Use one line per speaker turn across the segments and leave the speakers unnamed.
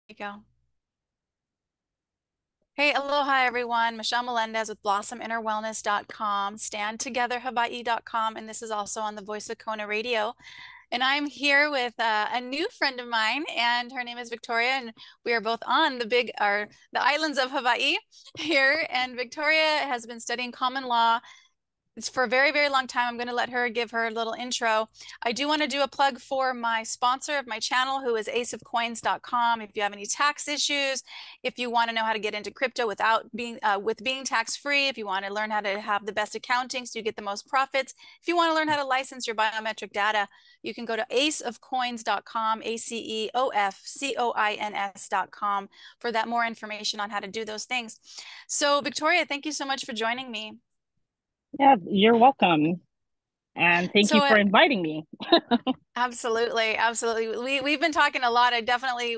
You go. Hey, aloha everyone. Michelle Melendez with blossominnerwellness.com, standtogetherhawaii.com, and this is also on the Voice of Kona Radio. And I'm here with a new friend of mine, and her name is Victoria, and we are both on the islands of Hawaii here. And Victoria has been studying common law for a very, very long time. I'm going to let her give her little intro. I do want to do a plug for my sponsor of my channel, who is aceofcoins.com. If you have any tax issues, if you want to know how to get into crypto without being tax free, if you want to learn how to have the best accounting so you get the most profits, if you want to learn how to license your biometric data, you can go to aceofcoins.com, ACEOFCOINS.com for that more information on how to do those things. So, Victoria, thank you so much for joining me.
Yeah, you're welcome. And thank you
So,
for inviting me.
absolutely, absolutely. We've been talking a lot. I definitely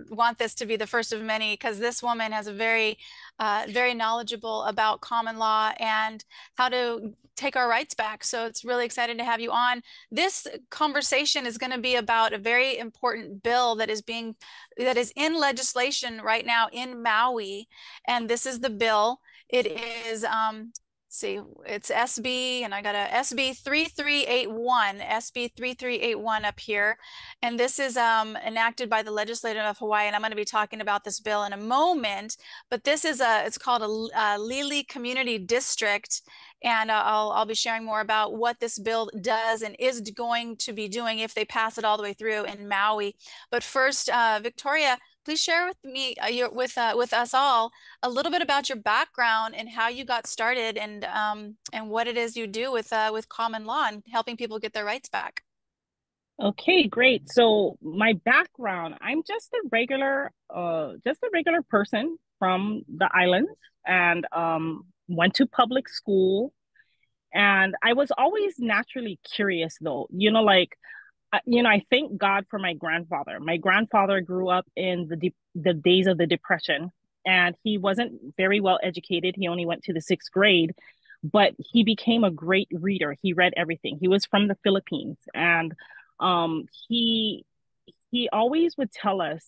want this to be the first of many because this woman has a very knowledgeable about common law and how to take our rights back. So it's really excited to have you on. This conversation is going to be about a very important bill that is in legislation right now in Maui, and this is the bill. It is see, it's SB, and I got a SB 3381, SB 3381 up here. And this is enacted by the legislature of Hawaii. And I'm going to be talking about this bill in a moment. But it's called a Lili Community District. And I'll be sharing more about what this bill does and is going to be doing if they pass it all the way through in Maui. But first, Victoria, please share with me, with us all, a little bit about your background and how you got started and what it is you do with common law and helping people get their rights back.
Okay, great. So my background, I'm just a regular person from the islands and went to public school. And I was always naturally curious though, I thank God for my grandfather. My grandfather grew up in the days of the Depression, and he wasn't very well educated. He only went to the sixth grade, but he became a great reader. He read everything. He was from the Philippines, and um, he he always would tell us,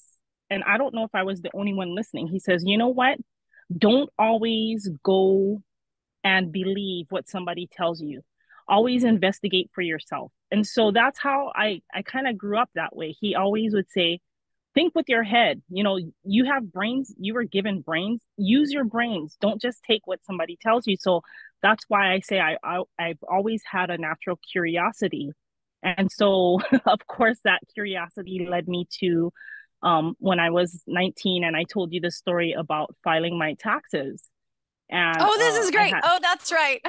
and I don't know if I was the only one listening. He says, "You know what? Don't always go and believe what somebody tells you. Always investigate for yourself." And so that's how I kind of grew up that way. He always would say, think with your head. You have brains, you were given brains, use your brains. Don't just take what somebody tells you. So that's why I say I've always had a natural curiosity. And so, of course, that curiosity led me to when I was 19 and I told you the story about filing my taxes. And
Oh, this is
I
great.
had,
Oh, that's right.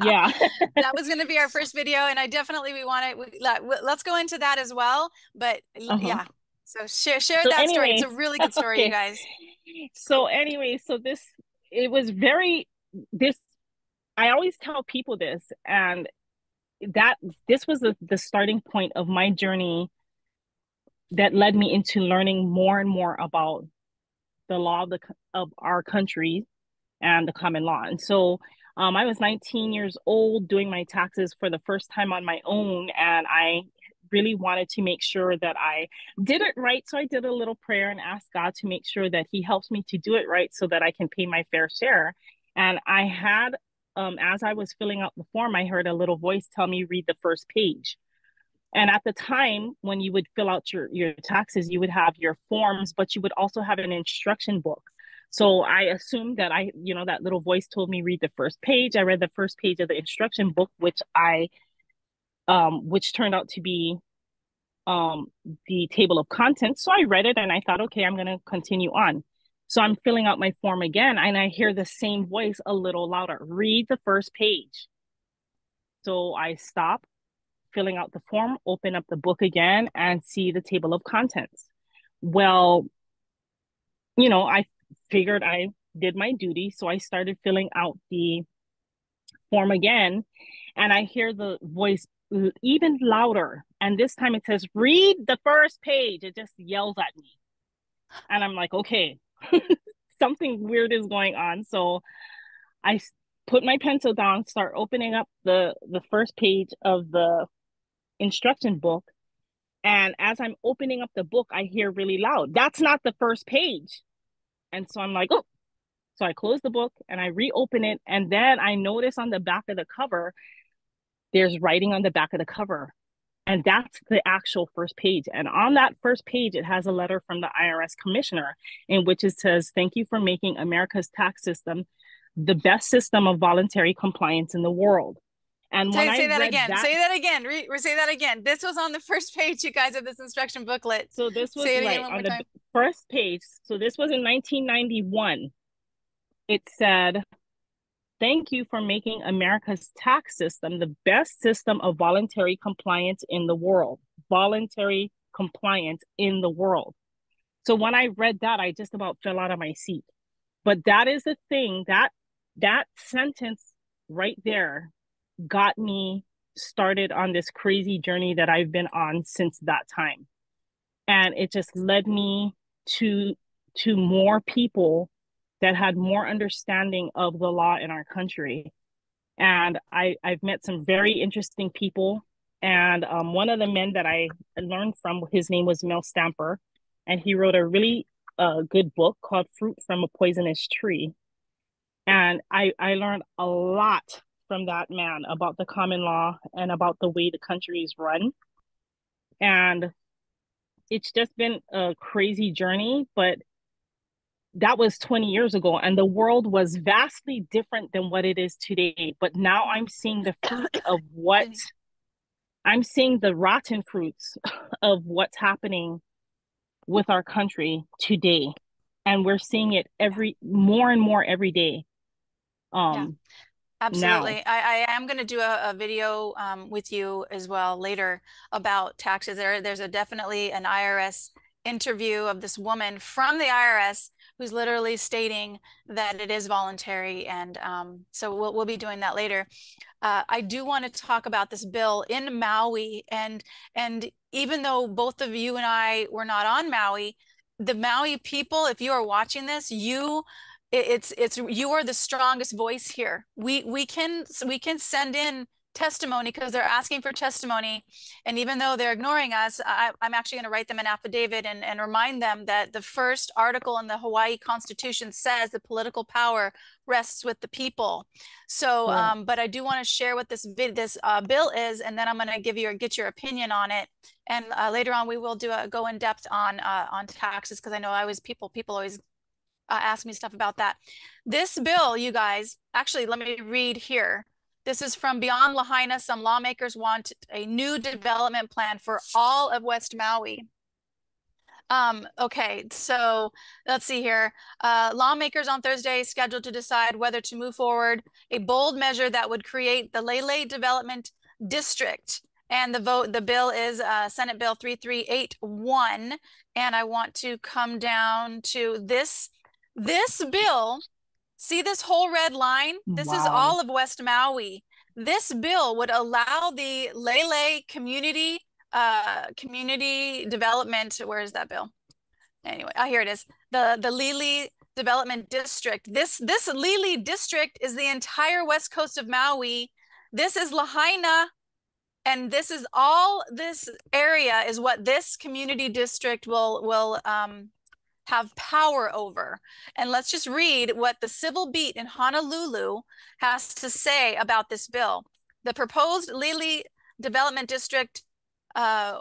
yeah.
That was going to be our first video, and I definitely we want to let's go into that as well. But
Uh-huh.
yeah, so share
So
that story. It's a
anyways,
really good story, you
okay.
guys.
So this it was very this I always tell people this, and that this was the starting point of my journey that led me into learning more and more about the law of our country and the common law. And so I was 19 years old doing my taxes for the first time on my own, and I really wanted to make sure that I did it right. So I did a little prayer and asked God to make sure that He helps me to do it right so that I can pay my fair share. And as I was filling out the form, I heard a little voice tell me, read the first page. And at the time, when you would fill out your taxes, you would have your forms, but you would also have an instruction book. So I assumed that that little voice told me read the first page. I read the first page of the instruction book, which turned out to be um, the table of contents. So I read it and I thought, okay, I'm going to continue on. So I'm filling out my form again, and I hear the same voice a little louder. Read the first page. So I stop filling out the form, open up the book again, and see the table of contents. Well, I figured I did my duty. So I started filling out the form again, and I hear the voice even louder. And this time it says, read the first page. It just yells at me. And I'm like, okay, something weird is going on. So I put my pencil down, start opening up the first page of the instruction book, And as I'm opening up the book, I hear really loud, "That's not the first page." And so I'm like, oh. So I close the book and I reopen it. And then I notice on the back of the cover, there's writing on the back of the cover. And that's the actual first page. And on that first page, it has a letter from the IRS commissioner in which it says, "Thank you for making America's tax system the best system of voluntary compliance in the world." And when I
Say that
read
again.
that,
Say that again. Say that again. This was on the first page, you guys, of this instruction booklet.
so this was
Say it again
right
one more
on the
time.
first page. So this was in 1991. It said, "Thank you for making America's tax system the best system of voluntary compliance in the world." Voluntary compliance in the world. So when I read that, I just about fell out of my seat. But that is the thing that sentence right there got me started on this crazy journey that I've been on since that time. And it just led me to more people that had more understanding of the law in our country. And I've met some very interesting people. And one of the men that I learned from, his name was Mel Stamper, and he wrote a really good book called "Fruit from a Poisonous Tree." And I learned a lot from that man about the common law and about the way the country is run. And it's just been a crazy journey, but that was 20 years ago, and the world was vastly different than what it is today. But now I'm seeing the fruits of what I'm seeing the rotten fruits of what's happening with our country today. And we're seeing it
Yeah.
every more and more every day.
Yeah.
Now.
Absolutely. I am going to do a video with you as well later about taxes. There's definitely an IRS interview of this woman from the IRS who's literally stating that it is voluntary. And so we'll be doing that later. I do want to talk about this bill in Maui. And even though both of you and I were not on Maui, the Maui people, if you are watching this, it's you are the strongest voice here. We can send in testimony because they're asking for testimony, and even though they're ignoring us, I'm actually going to write them an affidavit and remind them that the first article in the Hawaii Constitution says the political power rests with the people. So,
Right.
but I do want to share what this bill is, and then I'm going to get your opinion on it. And later on, we will go in depth on taxes because I know people always ask me stuff about that. This bill, you guys, actually, let me read here. This is from Beyond Lahaina. Some lawmakers want a new development plan for all of West Maui. Okay, so let's see here. Lawmakers on Thursday scheduled to decide whether to move forward a bold measure that would create the Lele Development District. And the bill is Senate Bill 3381. And I want to come down to this bill. See this whole red line? This is
Wow.
all of West Maui. This bill would allow the Lele community development. Where is that bill? Anyway, here it is. The Lili Development District. This Lili district is the entire west coast of Maui. This is Lahaina, and this is all this area is what this community district will have power over. And let's just read what the civil beat in Honolulu has to say about this bill. The proposed Lili Development District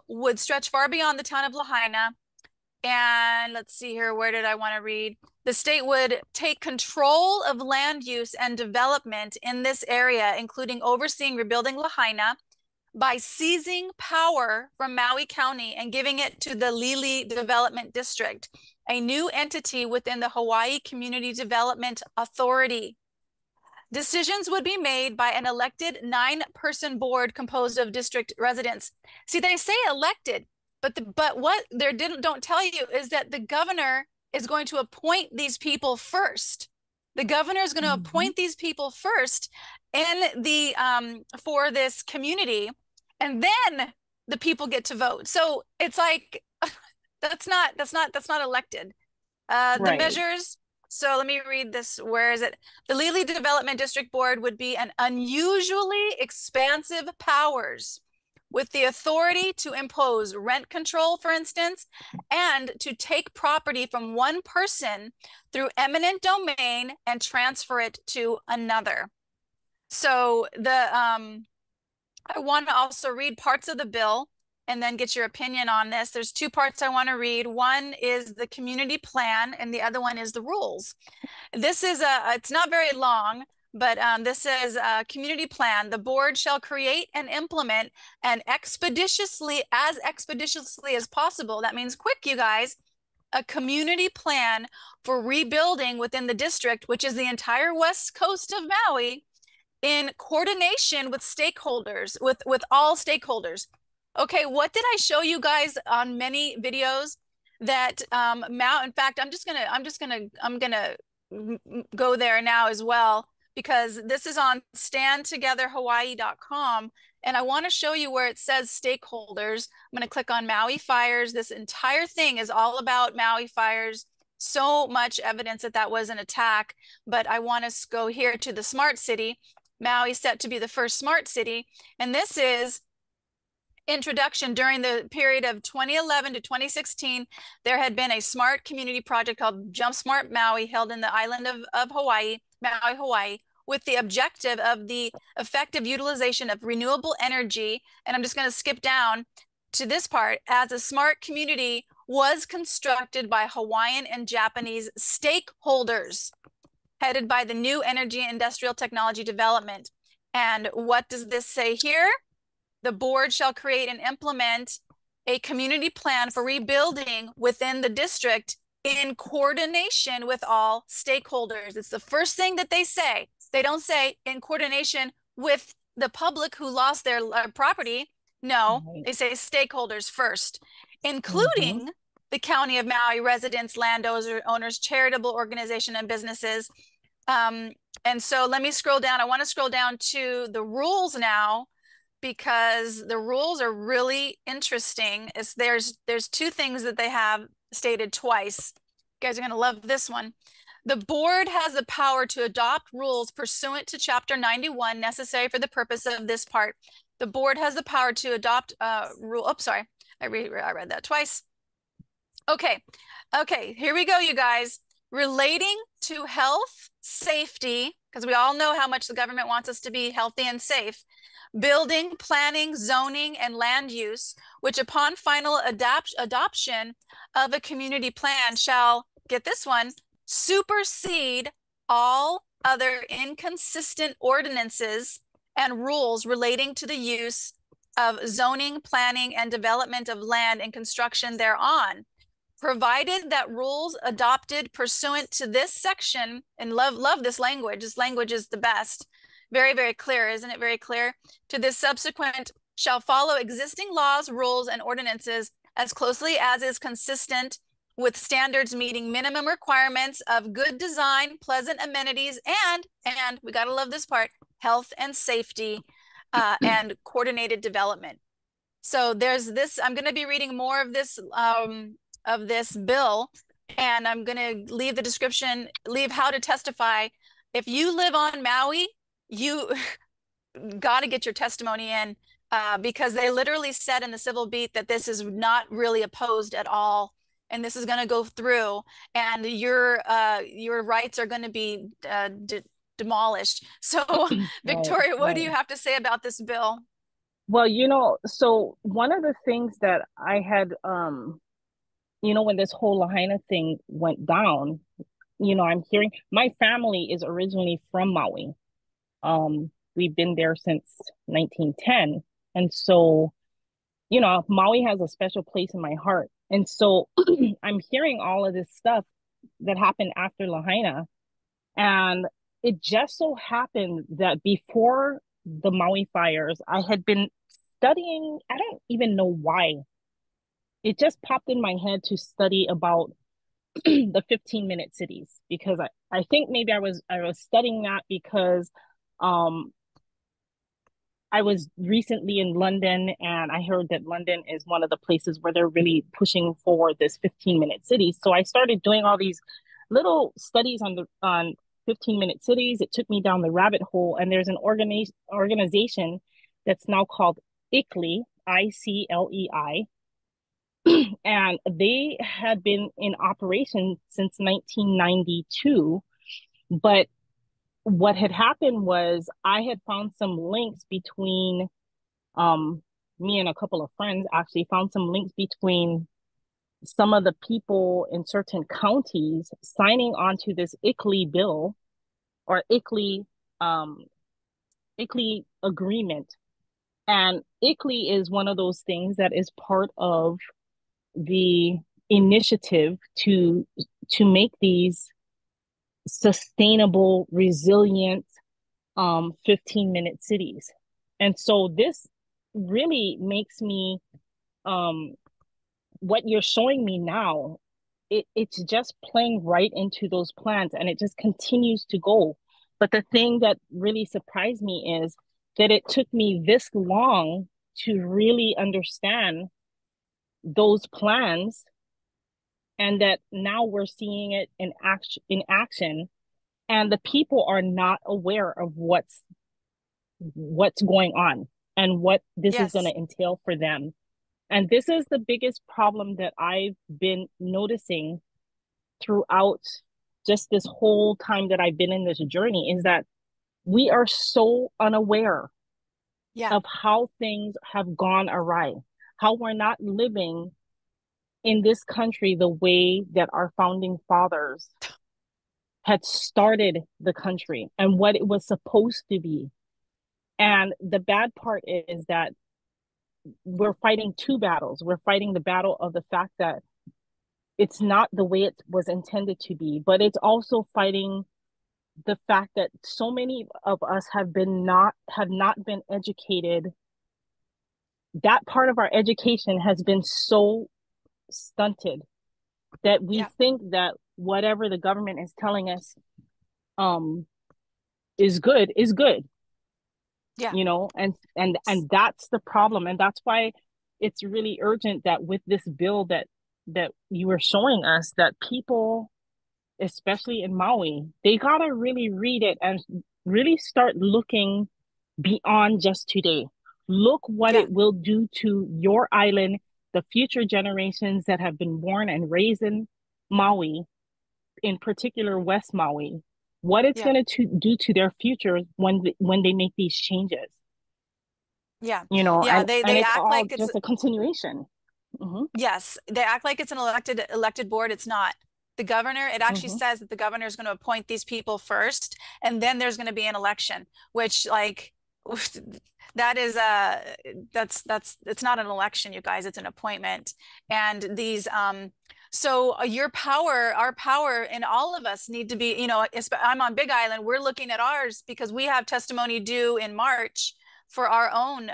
would stretch far beyond the town of Lahaina. And let's see here, where did I want to read? The state would take control of land use and development in this area, including overseeing rebuilding Lahaina by seizing power from Maui County and giving it to the Lili Development District, a new entity within the Hawaii Community Development Authority. Decisions would be made by an elected 9-person board composed of district residents. See, they say elected, but what they don't tell you is that the governor is going to appoint these people first. The governor is going to appoint these people first in the for this community, and then the people get to vote. So it's like that's not elected. The
Right.
measures. So let me read this. Where is it? The Lili Development District Board would be an unusually expansive powers with the authority to impose rent control, for instance, and to take property from one person through eminent domain and transfer it to another. So I want to also read parts of the bill and then get your opinion on this. There's two parts I want to read. One is the community plan and the other one is the rules. This is it's not very long, but this is a community plan. The board shall create and implement and expeditiously as possible. That means quick, you guys, a community plan for rebuilding within the district, which is the entire west coast of Maui, in coordination with stakeholders, with all stakeholders. Okay, what did I show you guys on many videos? That in fact, I'm gonna go there now as well, because this is on standtogetherhawaii.com, and I want to show you where it says stakeholders. I'm going to click on Maui fires. This entire thing is all about Maui fires. So much evidence that that was an attack, but I want to go here to the smart city. Maui set to be the first smart city, and this is introduction. During the period of 2011 to 2016, there had been a smart community project called Jump Smart Maui, held in the island of Hawaii, Maui, Hawaii, with the objective of the effective utilization of renewable energy. And I'm just going to skip down to this part. As a smart community was constructed by Hawaiian and Japanese stakeholders, headed by the New Energy and Industrial Technology Development. And what does this say here? The board shall create and implement a community plan for rebuilding within the district in coordination with all stakeholders. It's the first thing that they say. They don't say in coordination with the public who lost their property. No, they say stakeholders first, including the County of Maui residents, landowners, charitable organization, and businesses. And so let me scroll down. I want to scroll down to the rules now, because the rules are really interesting. There's two things that they have stated twice. You guys are going to love this one. The board has the power to adopt rules pursuant to Chapter 91 necessary for the purpose of this part. The board has the power to adopt rule. Oh, sorry. I read that twice. Okay, here we go, you guys. Relating to health, safety, because we all know how much the government wants us to be healthy and safe, building, planning, zoning, and land use, which upon final adoption of a community plan shall, get this one, supersede all other inconsistent ordinances and rules relating to the use of zoning, planning, and development of land and construction thereon, provided that rules adopted pursuant to this section, and love this language is the best, very, very clear, isn't it? Very clear. To this subsequent shall follow existing laws, rules, and ordinances as closely as is consistent with standards meeting minimum requirements of good design, pleasant amenities, and we gotta love this part, health and safety, and coordinated development. So there's this. I'm going to be reading more of this bill, and I'm going to leave the description, leave how to testify. If you live on Maui, you got to get your testimony in, because they literally said in the civil beat that this is not really opposed at all, and this is going to go through, and your rights are going to be demolished. So, Victoria, what do you have to say about this bill?
Well, so one of the things that I had, when this whole Lahaina thing went down, I'm hearing my family is originally from Maui. We've been there since 1910. And so, Maui has a special place in my heart. And so I'm hearing all of this stuff that happened after Lahaina. And it just so happened that before the Maui fires, I had been studying, I don't even know why. It just popped in my head to study about the 15-minute cities, because I think maybe I was studying that because I was recently in London, and I heard that London is one of the places where they're really pushing forward this 15-minute city. So I started doing all these little studies on 15-minute cities. It took me down the rabbit hole, and there's an organization that's now called ICLEI, ICLEI, and they had been in operation since 1992. But what had happened was I had found some links between um, me and a couple of friends actually found some links between some of the people in certain counties signing on to this ICLEI bill or um, ICLEI agreement. And ICLEI is one of those things that is part of the initiative to make these sustainable, resilient 15-minute cities. And so this really makes me um what you're showing me now, it's just playing right into those plans and it just continues to go. But the thing that really surprised me is that it took me this long to really understand those plans and that now we're seeing it in action and the people are not aware of what's going on and what this is going
Yes.
to entail for them. And this is the biggest problem that I've been noticing throughout just this whole time that I've been in this journey is that we are so unaware
Yeah.
of how things have gone awry, how we're not living in this country the way that our founding fathers had started the country and what it was supposed to be. And the bad part is that we're fighting two battles. We're fighting the battle of the fact that it's not the way it was intended to be, but it's also fighting the fact that so many of us have not been educated. That part of our education has been so stunted that we
Yeah.
think that whatever the government is telling us um is good,
Yeah.
you know, and that's the problem. And that's why it's really urgent that with this bill that you were showing us, that people, especially in Maui, they gotta really read it and really start looking beyond just today. Look what
Yeah.
it will do to your island, the future generations that have been born and raised in Maui, in particular West Maui, what it's
Yeah.
going to do to their futures when they make these changes,
Yeah.
you know,
Yeah.
and
They
it's
act
all
like it's
just a continuation. Mm-hmm,
yes, they act like it's an elected board. It's not. The governor, it actually
mm-hmm,
says that the governor is going to appoint these people first, and then there's going to be an election, which like that is that's it's not an election, you guys, it's an appointment. And these so your power, our power in all of us need to be, you know, I'm on Big Island, we're looking at ours because we have testimony due in March for our own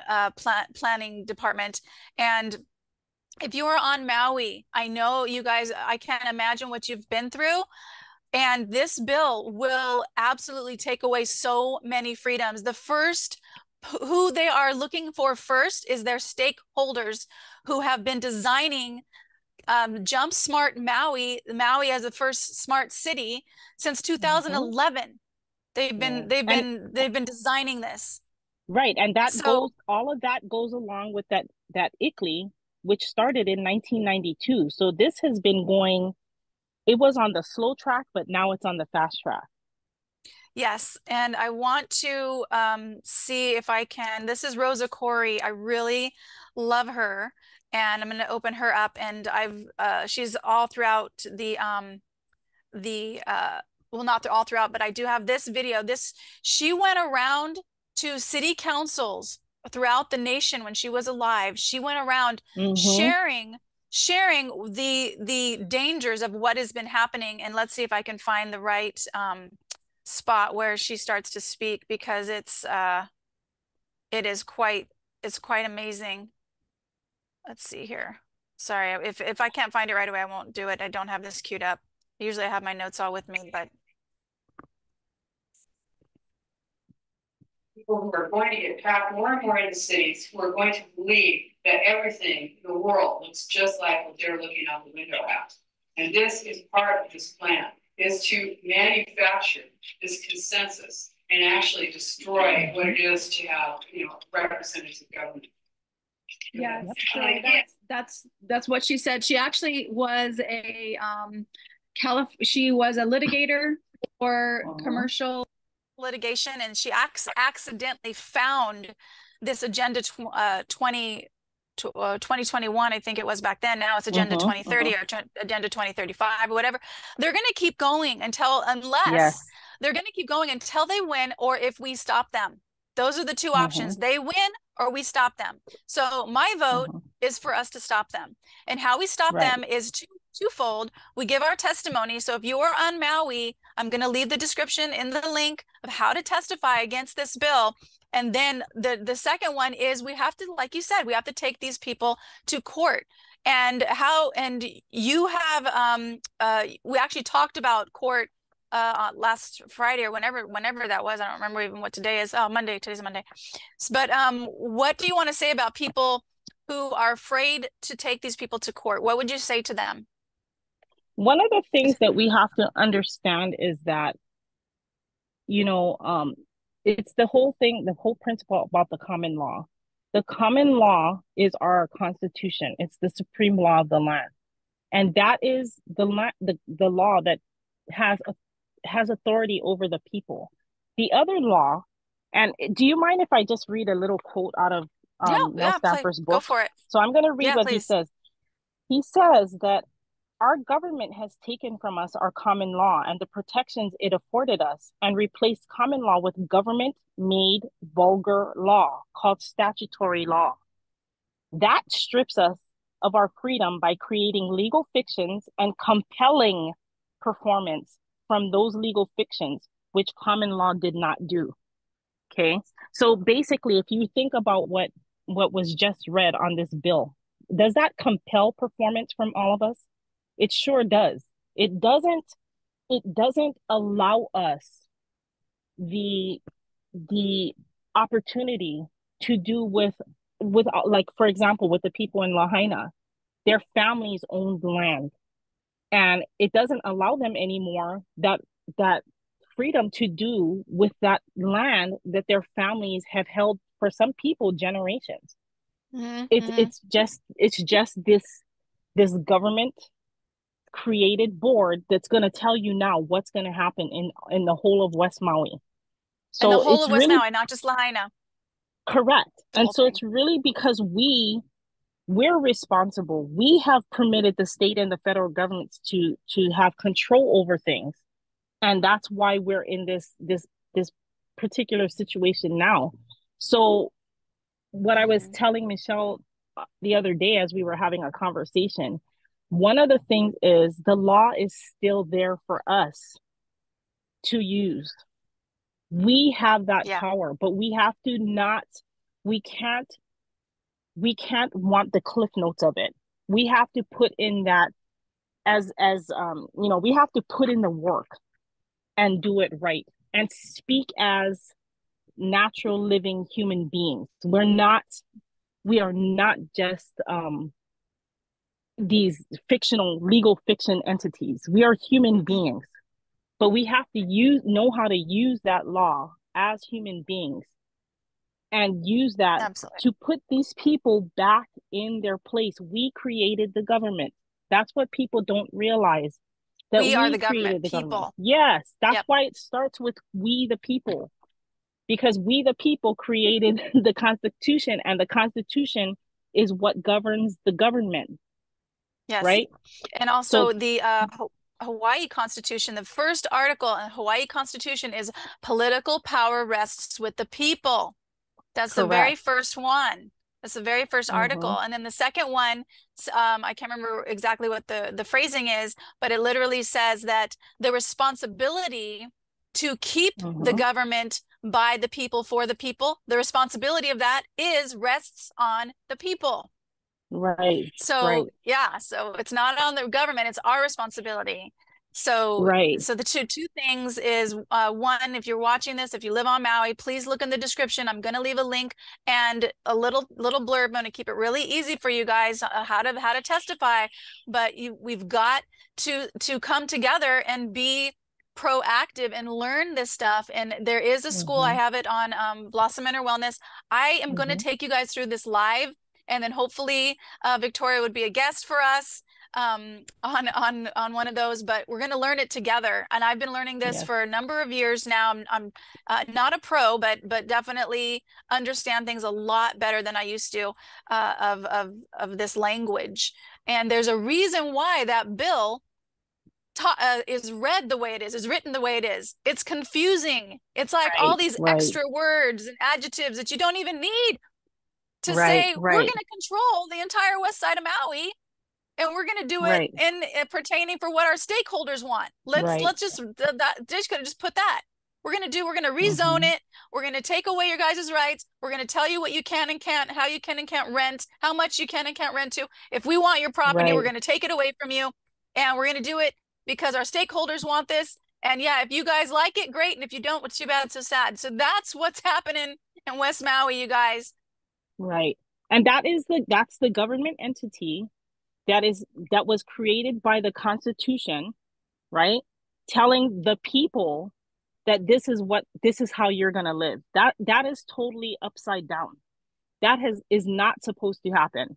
planning department. And if you are on Maui, I know you guys, I can't imagine what you've been through. And this bill will absolutely take away so many freedoms. The first, who they are looking for first is their stakeholders who have been designing Jump Smart Maui, Maui as the first smart city since
mm-hmm.
2011. They've
Yeah,
been
and
designing this.
right, and that
So
goes all of that goes along with that ICLEI, which started in 1992. So this has been going. It was on the slow track, but now it's on the fast track.
yes, and I want to see if I can. This is Rosa Corey. I really love her, and I'm going to open her up. And she's all throughout the well, not all throughout, but I do have this video. This she went around to city councils throughout the nation when she was alive. She went around
Mm-hmm.
sharing the dangers of what has been happening. And let's see if I can find the right spot where she starts to speak because it is quite it's quite amazing. Let's see here. Sorry, if I can't find it right away, I won't do it. I don't have this queued up. Usually I have my notes all with me, but
people who are going to get trapped more and more in the cities who are going to believe that everything in the world looks just like what they're looking out the window at. And this is part of this plan, is to manufacture this consensus and actually destroy what it is to have, you know, representative government.
Yes, so
Yep.
that's what she said. She actually was a she was a litigator for commercial
litigation, and she accidentally found this Agenda 2021, I think it was back then. Now it's Agenda 2030 or Agenda 2035 or whatever. They're going to keep going
Yes.
they're going to keep going until they win, or if we stop them. Those are the two options. They win or we stop them. So my vote is for us to stop them. And how we stop them is twofold. We give our testimony. So if you are on Maui, I'm going to leave the description in the link of how to testify against this bill. And then the second one is we have to, like you said, we have to take these people to court. And you have, we actually talked about court last Friday or whenever that was. I don't remember even what today is. Oh, Monday. Today's Monday. But what do you want to say about people who are afraid to take these people to court? What would you say to them?
One of the things that we have to understand is that, it's the whole thing, the whole principle about the common law. The common law is our constitution. It's the supreme law of the land. And that is the law that has authority over the people. The other law, and do you mind if I just read a little quote out of Mel Stamper's book?
Go for it.
So I'm going to read what he says. He says that our government has taken from us our common law and the protections it afforded us and replaced common law with government-made vulgar law called statutory law. That strips us of our freedom by creating legal fictions and compelling performance from those legal fictions, which common law did not do. Okay? So basically, if you think about what was just read on this bill, does that compel performance from all of us? It sure does. It doesn't allow us the opportunity to do with like, for example, with the people in Lahaina, their families owned land, and it doesn't allow them anymore that freedom to do with that land that their families have held for some people generations. It's just this government created board that's going to tell you now what's going to happen in the whole of West Maui. So
and the whole
it's
of West
really
Maui, not just Lahaina.
Correct. And so it's really because we're responsible. We have permitted the state and the federal governments to have control over things. And that's why we're in this particular situation now. So what I was telling Michelle the other day as we were having a conversation, one of the things is the law is still there for us to use. We have that power, but we have to we can't want the cliff notes of it. We have to put in that we have to put in the work and do it right and speak as natural living human beings. We are not just these legal fiction entities. We are human beings, but we have to know how to use that law as human beings and use that to put these people back in their place. We created the government. That's what people don't realize. That
we are the government, people.
Yes, that's why it starts with we the people. Because we the people created the Constitution, and the Constitution is what governs the government.
Yes.
Right?
And also the Hawaii Constitution, the first article in the Hawaii Constitution is political power rests with the people. That's the very first one. That's the very first article. And then the second one, I can't remember exactly what the phrasing is, but it literally says that the responsibility to keep the government by the people for the people, the responsibility of that rests on the people.
Right.
So so it's not on the government, it's our responsibility. So so the two things is one, if you're watching this, if you live on Maui, please look in the description. I'm going to leave a link and a little blurb. I'm going to keep it really easy for you guys how to testify, but we've got to come together and be proactive and learn this stuff. And there is a school, I have it on Blossom Inner Wellness. I am going to take you guys through this live. and then hopefully Victoria would be a guest for us on one of those. But we're going to learn it together, and I've been learning this for a number of years now. I'm not a pro, but definitely understand things a lot better than I used to of this language. And there's a reason why that bill is read the way it is written the way it is. It's confusing. It's like all these extra words and adjectives that you don't even need to say, we're going to control the entire west side of Maui, and we're going to do it in pertaining for what our stakeholders want. Let's just just put that. We're going to rezone it. We're going to take away your guys' rights. We're going to tell you what you can and can't, how you can and can't rent, how much you can and can't rent to. If we want your property, we're going to take it away from you, and we're going to do it because our stakeholders want this. And yeah, if you guys like it, great. And if you don't, it's too bad, it's so sad. So that's what's happening in West Maui, you guys.
Right. And that's the government entity that was created by the Constitution, right? Telling the people that this is how you're gonna live. That is totally upside down. That is not supposed to happen.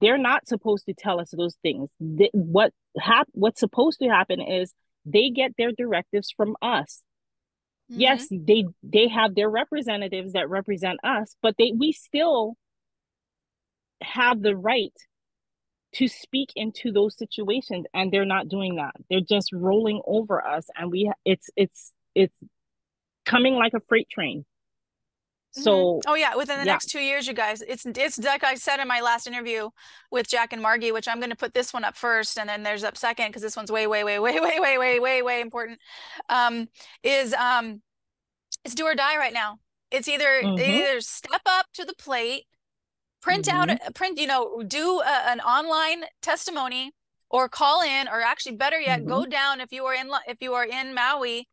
They're not supposed to tell us those things. What's supposed to happen is they get their directives from us. Yes, they have their representatives that represent us, but we still have the right to speak into those situations, and they're not doing that. They're just rolling over us, and it's coming like a freight train. So
oh yeah, within the next 2 years, you guys, it's like I said in my last interview with Jack and Margie, which I'm going to put this one up first, and then there's up second because this one's way important. It's do or die right now. It's either step up to the plate, print out, do an online testimony, or call in, or actually better yet, go down if you are in Maui,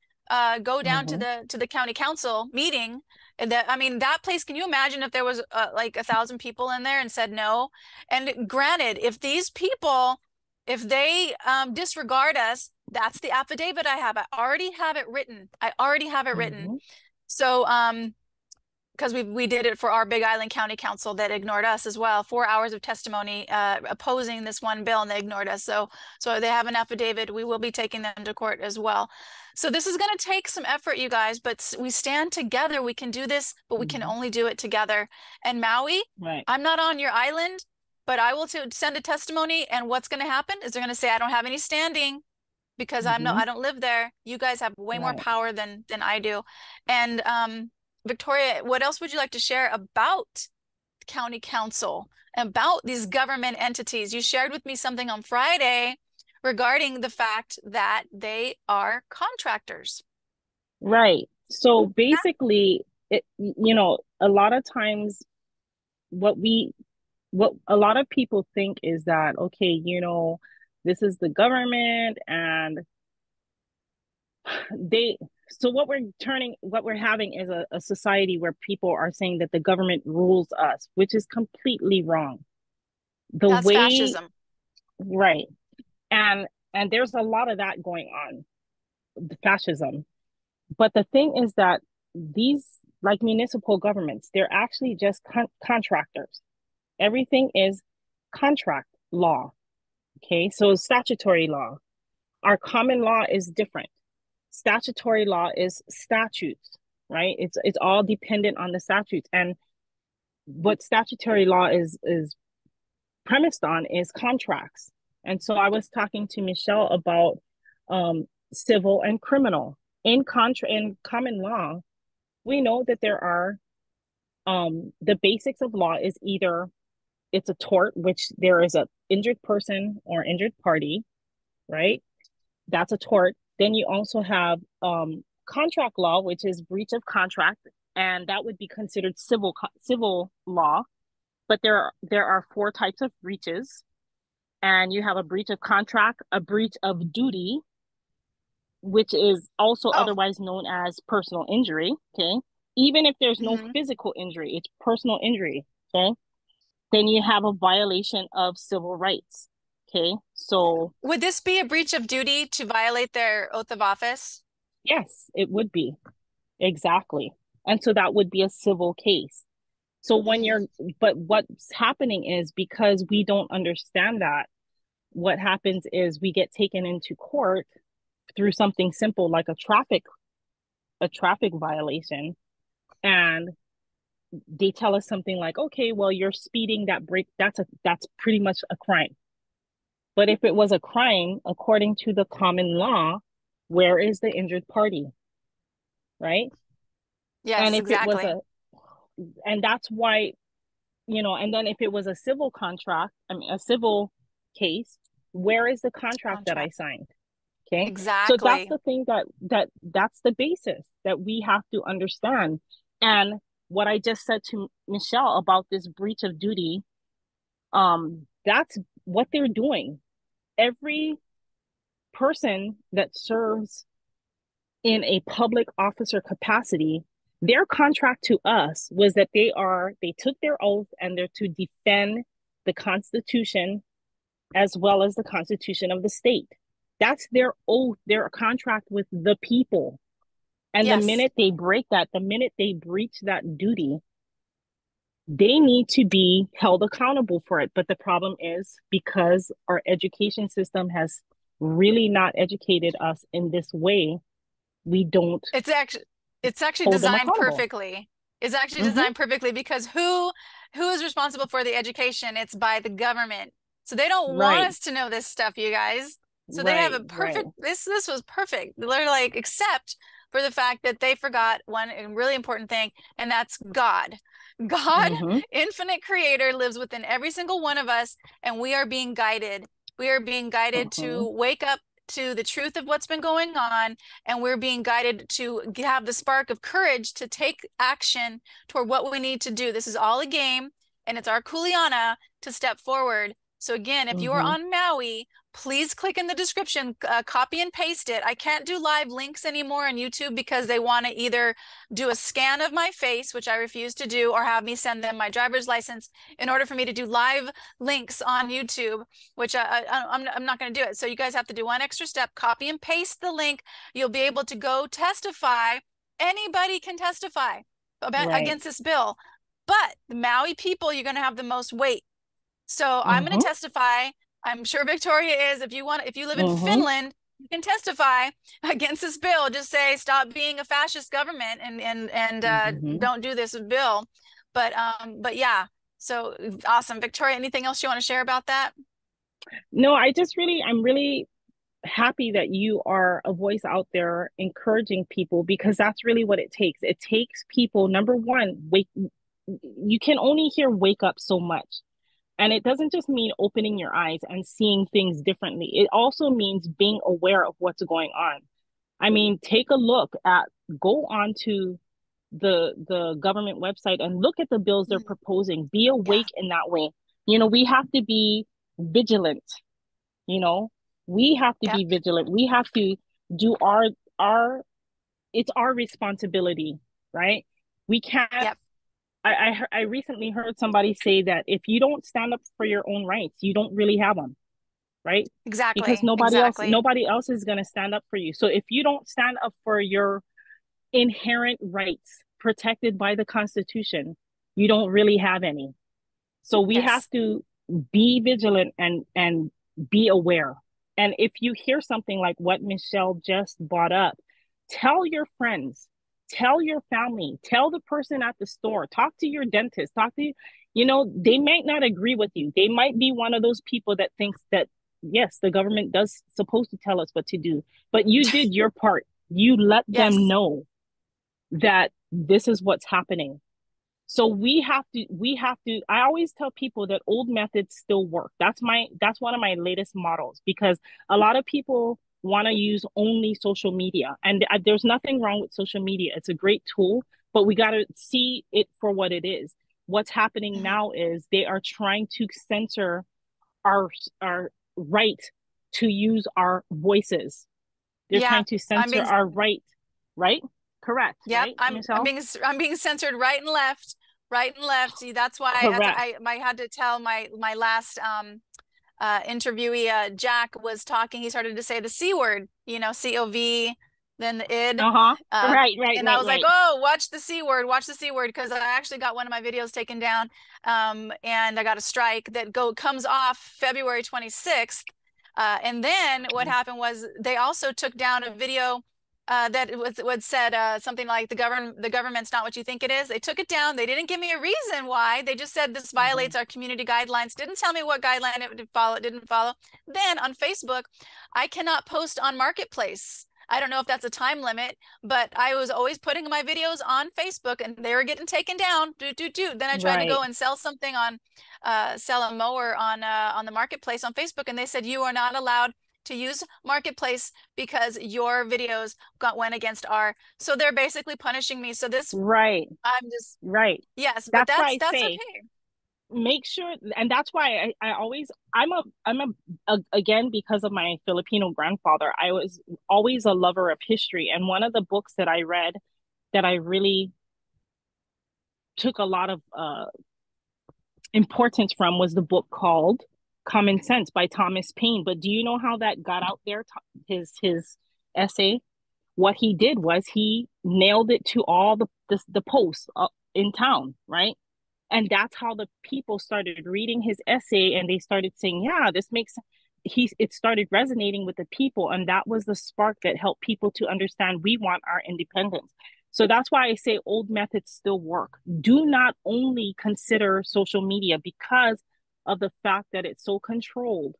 go down to the county council meeting. And that place, can you imagine if there was like 1,000 people in there and said no? And granted, if these people, if they disregard us, that's the affidavit I have. I already have it written. So because we did it for our Big Island County Council that ignored us as well. 4 hours of testimony opposing this one bill, and they ignored us. So they have an affidavit. We will be taking them to court as well. So this is going to take some effort, you guys, but we stand together. We can do this, but we can only do it together. And Maui, I'm not on your island, but I will send a testimony. And what's going to happen is they're going to say, I don't have any standing because I don't live there. You guys have way more power than I do. And Victoria, what else would you like to share about county council, about these government entities? You shared with me something on Friday regarding the fact that they are contractors.
Right. So basically, a lot of times what a lot of people think is that, okay, this is the government, and what we're having is a society where people are saying that the government rules us, which is completely wrong.
That's fascism.
Right. And there's a lot of that going on, the fascism. But the thing is that these, like municipal governments, they're actually just contractors. Everything is contract law. Okay, so statutory law. Our common law is different. Statutory law is statutes, right? It's all dependent on the statutes. And what statutory law is premised on is contracts. And so I was talking to Michelle about civil and criminal. In common law, we know that there are the basics of law is either it's a tort, which there is a injured person or injured party, right? That's a tort. Then you also have contract law, which is breach of contract, and that would be considered civil law. But there are 4 types of breaches. And you have a breach of contract, a breach of duty, which is also otherwise known as personal injury, okay? Even if there's no physical injury, it's personal injury, okay? Then you have a violation of civil rights, okay? So
would this be a breach of duty to violate their oath of office?
Yes, it would be. Exactly. And so that would be a civil case. So when you're, but what's happening is because we don't understand that, what happens is we get taken into court through something simple like a traffic violation, and they tell us something like, okay, well, you're speeding, that's pretty much a crime. But if it was a crime according to the common law, where is the injured party? Right? And
Yes,
if it was
exactly.
and that's why, and then if it was a civil contract, I mean, a civil case, where is the contract that I
Contract.
signed? Okay. So that's
Exactly.
the thing that's the basis that we have to understand. And what I just said to Michelle about this breach of duty, that's what they're doing. Every person that serves in a public officer capacity, their contract to us was that they took their oath and they're to defend the Constitution as well as the Constitution of the state. That's their oath, their contract with the people. And the
Yes.
minute they break that, the minute they breach that duty, they need to be held accountable for it. But the problem is because our education system has really not educated us in this way, we don't
It's actually
hold them
designed
accountable.
perfectly. It's actually
Mm-hmm.
designed perfectly because who is responsible for the education? It's by the government. So they don't want
Right,
us to know this stuff, you guys. So they have
right,
a
right.
perfect this was perfect. They're like, except for the fact that they forgot one really important thing, and that's God. God,
Mm-hmm.
infinite creator, lives within every single one of us, and we are being guided. We are being guided
Mm-hmm.
to wake up to the truth of what's been going on, and we're being guided to have the spark of courage to take action toward what we need to do. This is all a game, and it's our kuleana to step forward. So again, if you are
Mm-hmm.
on Maui, please click in the description, copy and paste it. I can't do live links anymore on YouTube because they want to either do a scan of my face, which I refuse to do, or have me send them my driver's license in order for me to do live links on YouTube, which I'm not going to do it. So you guys have to do one extra step, copy and paste the link. You'll be able to go testify. Anybody can testify
Right.
against this bill, but the Maui people, you're going to have the most weight. So I'm going
Mm-hmm.
to testify. I'm sure Victoria is. If you live in
Mm-hmm.
Finland, you can testify against this bill. Just say stop being a fascist government and
Mm-hmm.
don't do this bill. But yeah. So awesome, Victoria. Anything else you want to share about that?
No, I'm really happy that you are a voice out there encouraging people because that's really what it takes. It takes people, number one, you can only hear wake up so much. And it doesn't just mean opening your eyes and seeing things differently. It also means being aware of what's going on. I mean, take a look at, go on to the government website and look at the bills they're
Mm,
proposing. Be
yeah.
awake in that way. We have to be vigilant, you know. We have to
Yep.
be vigilant. We have to do our it's our responsibility, right? We can't
Yep.
I recently heard somebody say that if you don't stand up for your own rights, you don't really have them, right? Because
Exactly. Exactly.
nobody else is going to stand up for you. So if you don't stand up for your inherent rights protected by the Constitution, you don't really have any. So we have
Yes.
to be vigilant and be aware. And if you hear something like what Michelle just brought up, tell your friends, tell your family, tell the person at the store, talk to your dentist, they might not agree with you. They might be one of those people that thinks that yes, the government does supposed to tell us what to do, but you did your part. You let them
Yes.
know that this is what's happening. So I always tell people that old methods still work. That's one of my latest models because a lot of people want to use only social media, and there's nothing wrong with social media. It's a great tool, but we got to see it for what it is. What's happening
Mhm.
now is they are trying to censor our right to use our voices. They're
Yeah.
trying to
I'm
censor
being
our right? Correct,
Yep,
right, Michelle?
I'm being censored right and left, right and left. See, that's why
Correct.
I had to tell my last interviewee, Jack was talking. He started to say the C word, COV, then the id.
Uh-huh. Right,
And I was like,
right.
oh, watch the C word, because I actually got one of my videos taken down, and I got a strike that comes off February 26th. And then what happened was they also took down a video that was said something like the government's not what you think it is. They took it down. They didn't give me a reason why. They just said this violates our community guidelines. Didn't tell me what guideline it didn't follow. Then on Facebook, I cannot post on Marketplace. I don't know if that's a time limit, but I was always putting my videos on Facebook and they were getting taken down. Then I tried to go and sell something on, sell a mower on the Marketplace on Facebook, and they said you are not allowed to use Marketplace because your videos went against our. So they're basically punishing me. So this, I'm just yes, but that's okay.
Make sure, and that's why I always, I'm again, because of my Filipino grandfather, I was always a lover of history. And one of the books that I read that I really took a lot of importance from was the book called Common Sense by Thomas Paine. But do you know how that got out there? His essay. What he did was he nailed it to all the posts in town, right? And that's how the people started reading his essay, and they started saying, yeah, this makes it started resonating with the people. And that was the spark that helped people to understand we want our independence. So that's why I say old methods still work. Do not only consider social media because of the fact that it's so controlled,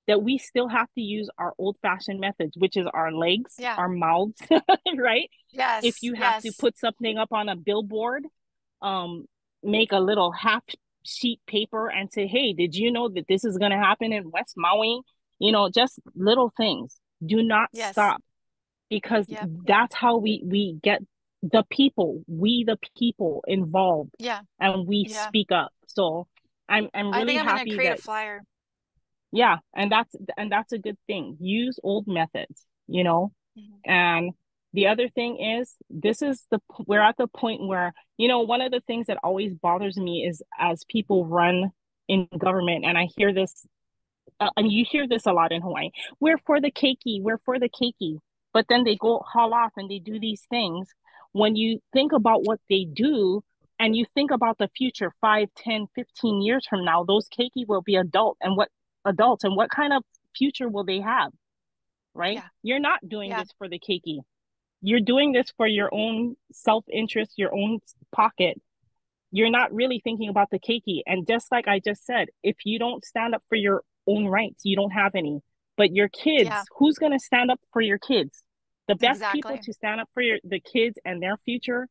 that we still have to use our old-fashioned methods, which is our legs, our mouths, right?
Yes.
If you have to put something up on a billboard, make a little half sheet paper and say, hey, did you know that this is going to happen in West Maui? You know, just little things. Do not stop, because that's how we get the people involved. And we speak up. So I'm really happy
I'm gonna create a flyer.
Yeah, and that's a good thing. Use old methods, you know. And the other thing is, we're at the point where, you know, one of the things that always bothers me is as people run in government, and I hear this, and you hear this a lot in Hawaii, we're for the keiki. But then they go haul off and they do these things. When you think about what they do, and you think about the future 5, 10, 15 years from now, those keiki will be adults, and what kind of future will they have, right? You're not doing this for the keiki. You're doing this for your own self-interest, your own pocket. You're not really thinking about the keiki. And just like I just said, if you don't stand up for your own rights, you don't have any. But your kids, who's going to stand up for your kids? The best people to stand up for the kids and their future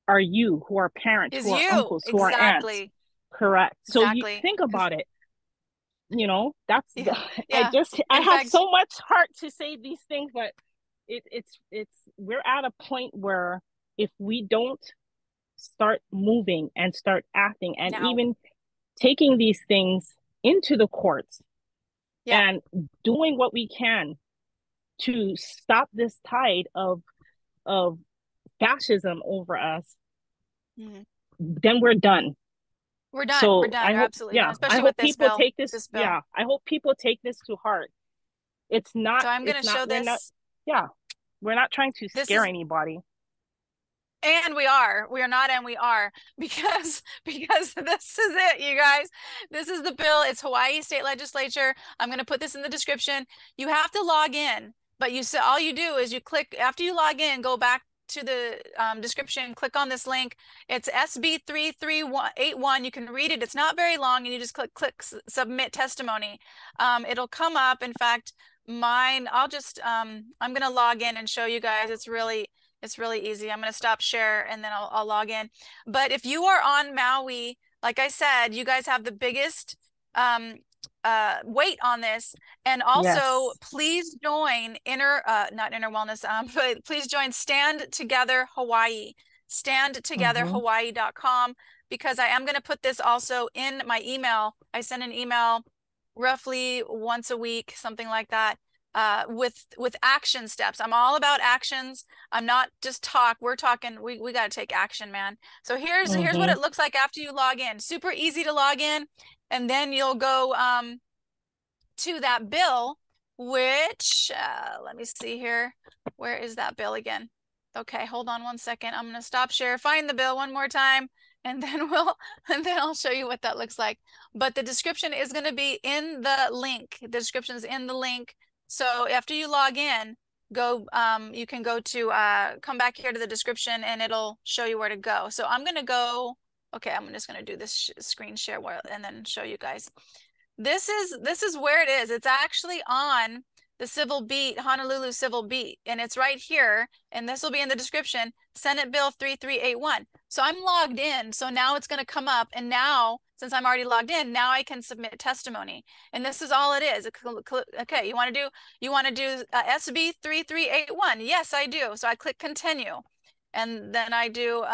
are you, who are parents, who are uncles, who are aunts. Correct. So you think about it. You know, that's I have so much heart to say these things, but it's we're at a point where if we don't start moving and start acting and even taking these things into the courts and doing what we can to stop this tide of fascism over us, then we're done.
We're done. So we're done. We're absolutely done. Especially with this bill.
Yeah, I hope people take this to heart. It's not.
So I'm going to show this.
We're not trying to scare anybody.
And we are not, and we are, because this is it, you guys. This is the bill. It's Hawaii State Legislature. I'm going to put this in the description. You have to log in, but all you do is you click, after you log in, go back to the description, click on this link. It's SB3381. You can read it. It's not very long, and you just click submit testimony. It'll come up. In fact, mine, I'll just I'm gonna log in and show you guys. It's really easy. I'm gonna stop share and then I'll log in. But if you are on Maui, like I said, you guys have the biggest weight on this. And also please join not Inner Wellness, but please join Stand Together Hawaii, standtogetherhawaii.com, because I am going to put this also in my email. I send an email roughly once a week, something like that, with action steps. I'm all about actions. I'm not just talk. We're talking, we got to take action, man. So here's what it looks like after you log in. Super easy to log in. And then you'll go to that bill, which, let me see here. Where is that bill again? Okay, hold on one second. I'm going to stop share, find the bill one more time, and then I'll show you what that looks like. But the description is going to be in the link. The description is in the link. So after you log in, you can go to, come back here to the description and it'll show you where to go. So I'm going to go, okay, I'm just going to do this screen share and then show you guys. This is where it is. It's actually on the Civil Beat, Honolulu Civil Beat, and it's right here, and this will be in the description, Senate Bill 3381. So I'm logged in, so now it's going to come up, and now, since I'm already logged in, now I can submit testimony, and this is all it is. Okay, you want to do SB 3381? Yes, I do. So I click continue, and then I do,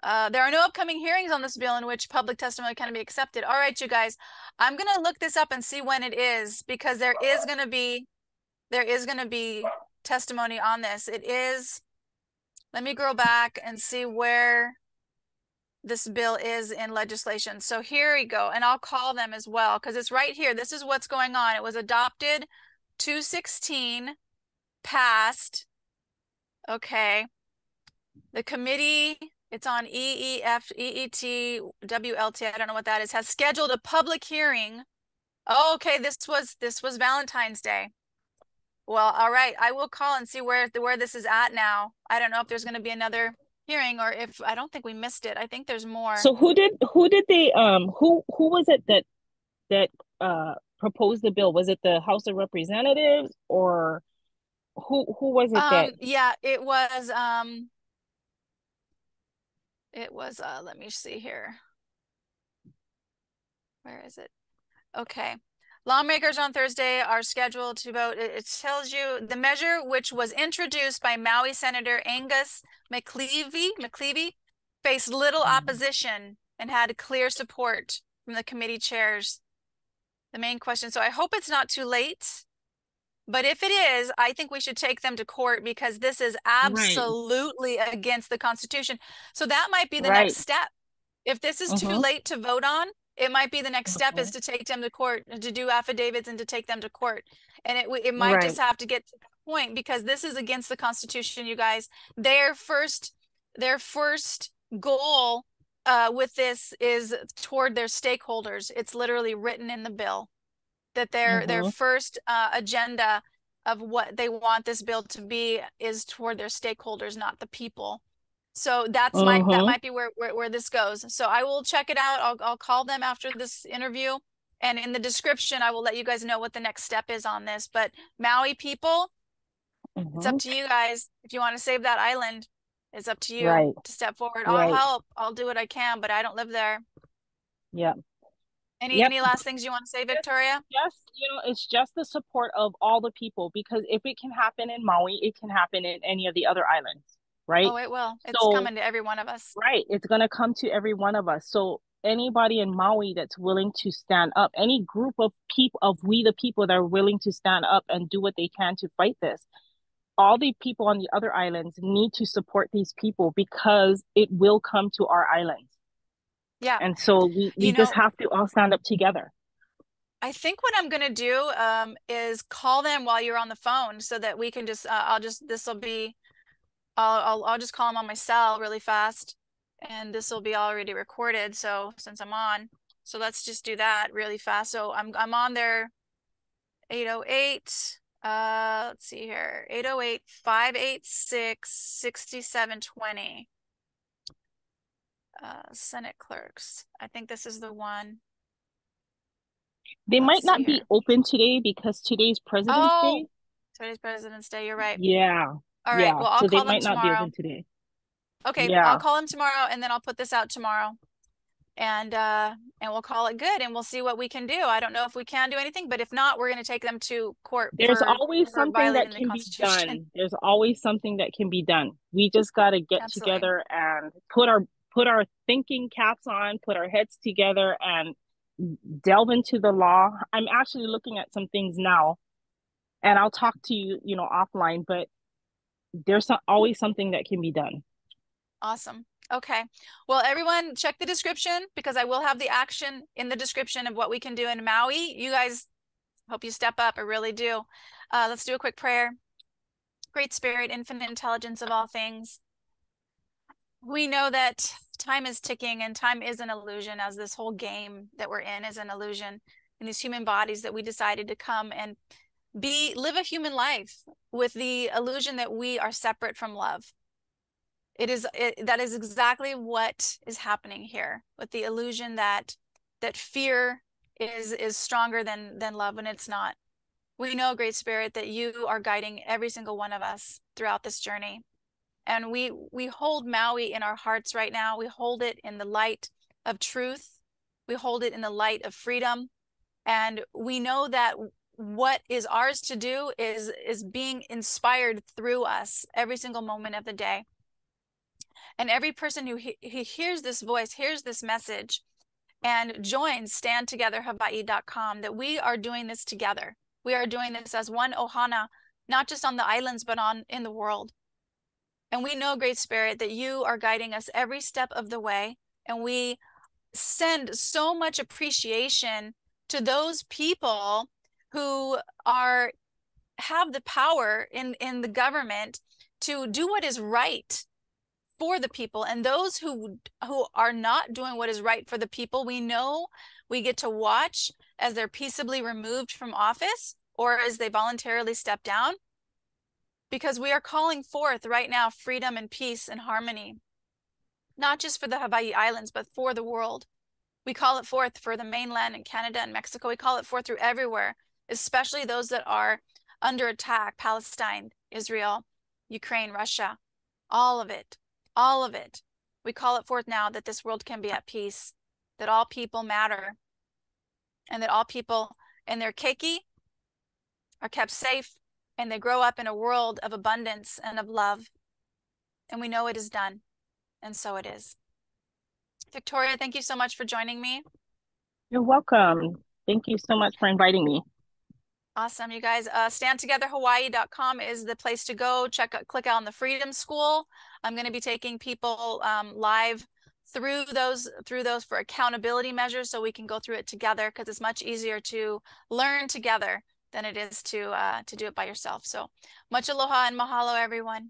there are no upcoming hearings on this bill in which public testimony can be accepted. All right, you guys, I'm going to look this up and see when it is, because there is going to be testimony on this. It is, let me go back and see where this bill is in legislation. So here we go. And I'll call them as well, because it's right here. This is what's going on. It was adopted 2/16, passed. Okay. The committee, it's on EEF, EET, WLT, I don't know what that is, has scheduled a public hearing. Oh, okay, this was Valentine's Day. Well, all right, I will call and see where this is at now. I don't know if there's going to be another hearing, or if, I don't think we missed it. I think there's more.
So who did they who was it that proposed the bill? Was it the House of Representatives, or who was it that?
Yeah, it was let me see here. Where is it? Okay. Lawmakers on Thursday are scheduled to vote. It tells you the measure, which was introduced by Maui Senator Angus McLeavy, faced little opposition and had clear support from the committee chairs. The main question. So I hope it's not too late. But if it is, I think we should take them to court, because this is absolutely against the Constitution. So that might be the next step. If this is too late to vote on, it might be the next step is to take them to court, to do affidavits and to take them to court. And it might just have to get to the point, because this is against the Constitution, you guys. Their first goal with this is toward their stakeholders. It's literally written in the bill that their first agenda of what they want this bill to be is toward their stakeholders, not the people. So that might be where this goes. So I will check it out. I'll call them after this interview, and in the description I will let you guys know what the next step is on this. But Maui people, it's up to you guys. If you want to save that island, it's up to you to step forward. I'll help. I'll do what I can, but I don't live there.
Yeah.
Any last things you want to say, Victoria?
Yes, it's just the support of all the people, because if it can happen in Maui, it can happen in any of the other islands, right?
Oh, it will. It's coming to every one of us.
Right. It's going to come to every one of us. So anybody in Maui that's willing to stand up, any group of people, of we the people that are willing to stand up and do what they can to fight this, all the people on the other islands need to support these people, because it will come to our islands.
Yeah.
And so we just have to all stand up together.
I think what I'm going to do is call them while you're on the phone, so that we can just, I'll just call them on my cell really fast, and this will be already recorded. So since I'm on, so let's just do that really fast. So I'm on there, 808, let's see here, 808-586-6720. Senate clerks. I think this is the one.
They might not be open today, because today's President's Day.
Today's President's Day. You're right.
Yeah.
All right. Well, I'll call them tomorrow. So they might not be open
today.
Okay. Yeah. I'll call them tomorrow, and then I'll put this out tomorrow, and we'll call it good, and we'll see what we can do. I don't know if we can do anything, but if not, we're going to take them to court.
There's always something that can be done. There's always something that can be done. We just got to get together and put our thinking caps on, put our heads together, and delve into the law. I'm actually looking at some things now, and I'll talk to you, offline, but there's always something that can be done.
Awesome. Okay. Well, everyone check the description, because I will have the action in the description of what we can do in Maui. You guys Hope you step up. I really do. Let's do a quick prayer. Great Spirit, infinite intelligence of all things. We know that time is ticking and time is an illusion, as this whole game that we're in is an illusion in these human bodies that we decided to come and live a human life with the illusion that we are separate from love. That is exactly what is happening here, with the illusion that fear is stronger than love, when it's not. We know, Great Spirit, that you are guiding every single one of us throughout this journey. And we hold Maui in our hearts right now. We hold it in the light of truth. We hold it in the light of freedom. And we know that what is ours to do is being inspired through us every single moment of the day. And every person who hears this voice, hears this message, and joins standtogetherhawaii.com, that we are doing this together. We are doing this as one ohana, not just on the islands, but in the world. And we know, Great Spirit, that you are guiding us every step of the way. And we send so much appreciation to those people who have the power in the government to do what is right for the people. And those who are not doing what is right for the people, we know we get to watch as they're peaceably removed from office or as they voluntarily step down, because we are calling forth right now freedom and peace and harmony, not just for the Hawaii Islands, but for the world. We call it forth for the mainland and Canada and Mexico. We call it forth through everywhere, especially those that are under attack: Palestine, Israel, Ukraine, Russia, all of it, all of it. We call it forth now that this world can be at peace, that all people matter, and that all people and their keiki are kept safe, and they grow up in a world of abundance and of love. And we know it is done, and so it is. Victoria, thank you so much for joining me.
You're welcome. Thank you so much for inviting me.
Awesome, you guys. Standtogetherhawaii.com is the place to go. Click on the Freedom School. I'm going to be taking people live through those for accountability measures, so we can go through it together, because it's much easier to learn together than it is to do it by yourself. So much aloha and mahalo, everyone.